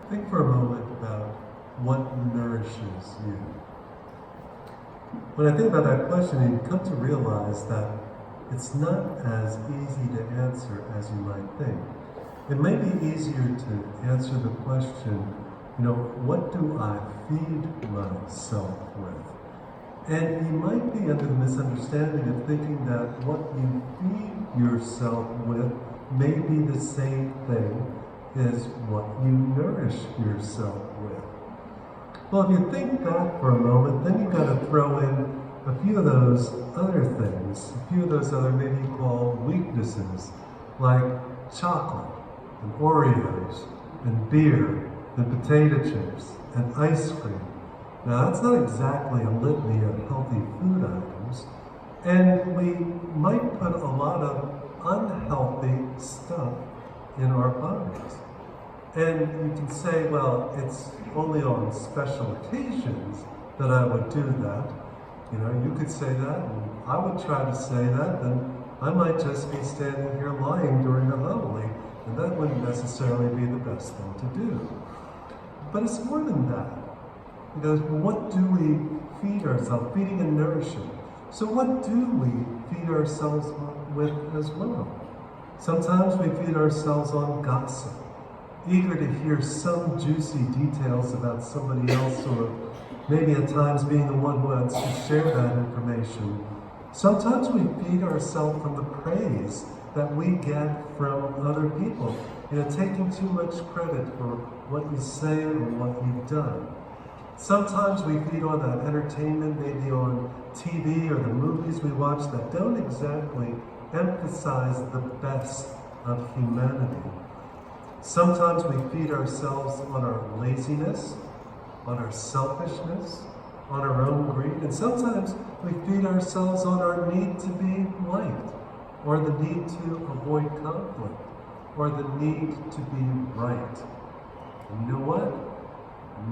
Think for a moment about what nourishes you. When I think about that question, you come to realize that it's not as easy to answer as you might think. It may be easier to answer the question, what do I feed myself with? And you might be under the misunderstanding of thinking that what you feed yourself with may be the same thing as what you nourish yourself with. Well, if you think back for a moment, then you've got to throw in a few of those other things, a few of those other maybe called weaknesses, like chocolate and Oreos and beer and potato chips and ice cream. Now, that's not exactly a litany of healthy food items, and we might put a lot of unhealthy stuff in our bodies. And you can say, well, it's only on special occasions that I would do that. You could say that, and I would try to say that, then I might just be standing here lying during a homily, and that wouldn't necessarily be the best thing to do. But it's more than that. Because what do we feed ourselves? Feeding and nourishing. So what do we feed ourselves with as well? Sometimes we feed ourselves on gossip, eager to hear some juicy details about somebody else, or maybe at times being the one who wants to share that information. Sometimes we feed ourselves from the praise that we get from other people, taking too much credit for what you say or what you've done. Sometimes we feed on that entertainment, maybe on TV or the movies we watch that don't exactly emphasize the best of humanity. Sometimes we feed ourselves on our laziness, on our selfishness, on our own greed, and sometimes we feed ourselves on our need to be liked, or the need to avoid conflict, or the need to be right. And you know what?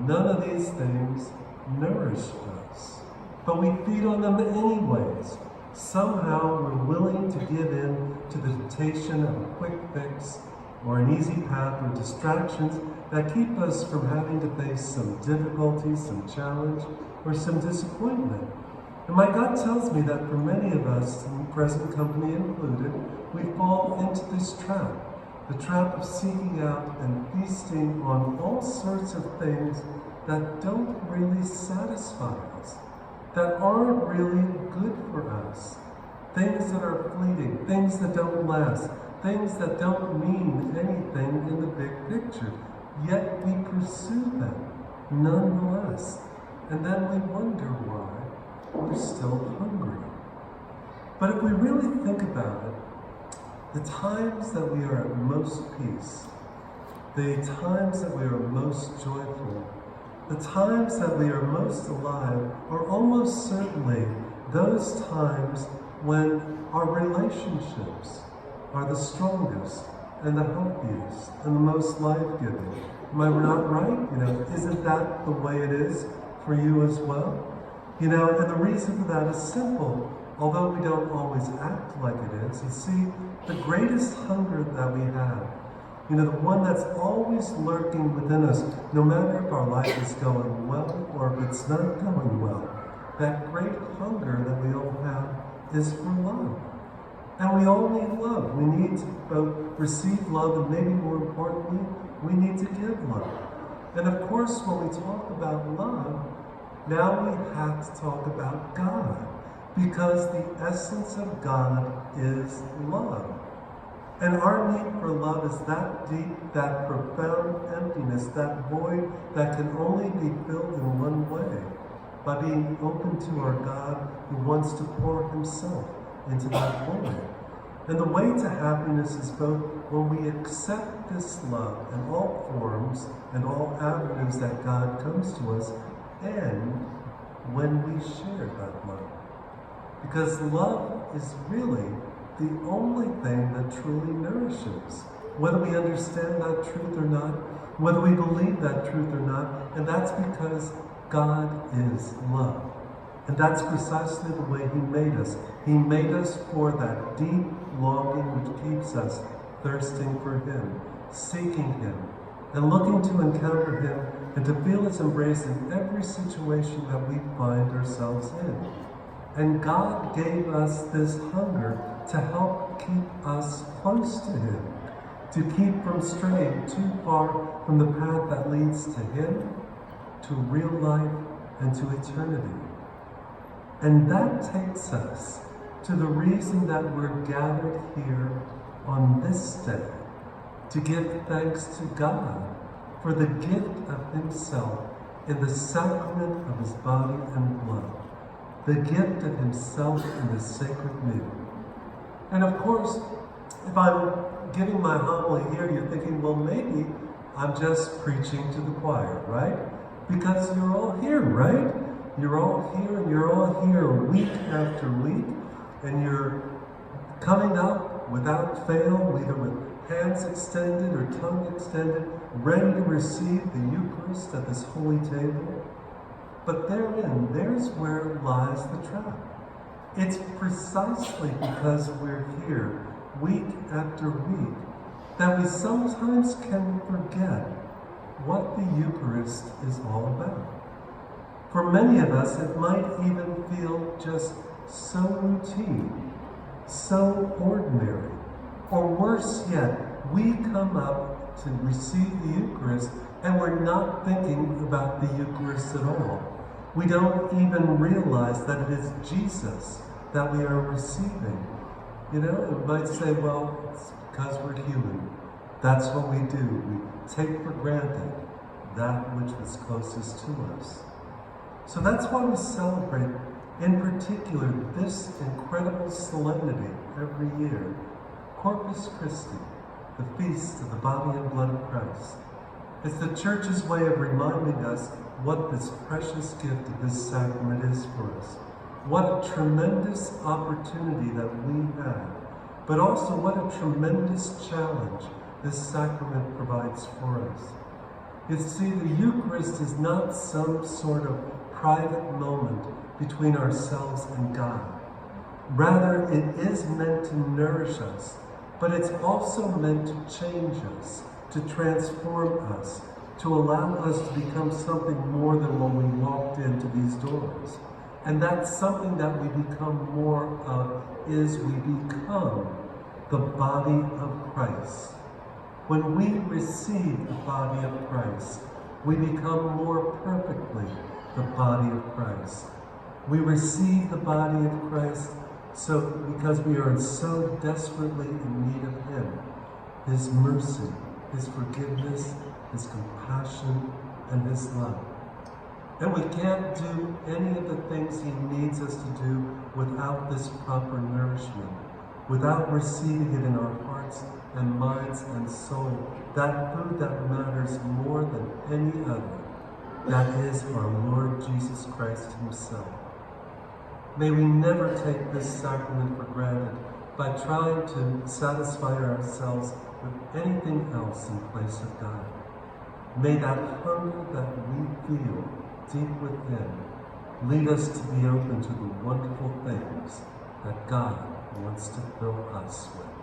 None of these things nourish us, but we feed on them anyways. Somehow we're willing to give in to the temptation of a quick fix or an easy path or distractions that keep us from having to face some difficulty, some challenge, or some disappointment. And my gut tells me that for many of us, present company included, we fall into this trap. The trap of seeking out and feasting on all sorts of things that don't really satisfy us, that aren't really good for us, things that are fleeting, things that don't last, things that don't mean anything in the big picture, yet we pursue them nonetheless, and then we wonder why we're still hungry. But if we really think about it, the times that we are at most peace, the times that we are most joyful, the times that we are most alive are almost certainly those times when our relationships are the strongest and the healthiest and the most life-giving. Am I not right? Isn't that the way it is for you as well? And the reason for that is simple. Although we don't always act like it is, you see, the greatest hunger that we have, the one that's always lurking within us, no matter if our life is going well or if it's not going well, that great hunger that we all have is for love. And we all need love. We need to both receive love and maybe more importantly, we need to give love. And of course, when we talk about love, now we have to talk about God. Because the essence of God is love. And our need for love is that deep, that profound emptiness, that void that can only be filled in one way, by being open to our God who wants to pour himself into that void. And the way to happiness is both when we accept this love in all forms and all avenues that God comes to us, and when we share that love. Because love is really the only thing that truly nourishes. Whether we understand that truth or not, whether we believe that truth or not, and that's because God is love. And that's precisely the way he made us. He made us for that deep longing which keeps us thirsting for him, seeking him, and looking to encounter Him and to feel His embrace in every situation that we find ourselves in. And God gave us this hunger to help keep us close to Him, to keep from straying too far from the path that leads to Him, to real life, and to eternity. And that takes us to the reason that we're gathered here on this day, to give thanks to God for the gift of Himself in the sacrament of His body and blood, the gift of Himself in the sacred meal. And of course, if I'm giving my homily here, you're thinking, well, maybe I'm just preaching to the choir, right? Because you're all here, right? You're all here, and you're all here week after week, and you're coming up without fail, either with hands extended or tongue extended, ready to receive the Eucharist at this holy table. But there's where lies the trap. It's precisely because we're here week after week that we sometimes can forget what the Eucharist is all about. For many of us, it might even feel just so routine, so ordinary, or worse yet, we come up to receive the Eucharist and we're not thinking about the Eucharist at all. We don't even realize that it is Jesus that we are receiving. You know, it might say, well, it's because we're human. That's what we do. We take for granted that which is closest to us. So that's why we celebrate, in particular, this incredible solemnity every year, Corpus Christi, the feast of the body and blood of Christ. It's the Church's way of reminding us what this precious gift of this sacrament is for us. What a tremendous opportunity that we have, but also what a tremendous challenge this sacrament provides for us. You see, the Eucharist is not some sort of private moment between ourselves and God. Rather, it is meant to nourish us, but it's also meant to change us, to transform us, to allow us to become something more than when we walked into these doors. And that's something that we become more of, is we become the body of Christ. When we receive the body of Christ, we become more perfectly the body of Christ. We receive the body of Christ because we are so desperately in need of Him, His mercy, His forgiveness, His compassion, and His love. And we can't do any of the things He needs us to do without this proper nourishment, without receiving it in our hearts and minds and soul, that food that matters more than any other, that is our Lord Jesus Christ Himself. May we never take this sacrament for granted by trying to satisfy ourselves with anything else in place of God. May that hunger that we feel deep within lead us to be open to the wonderful things that God wants to fill us with.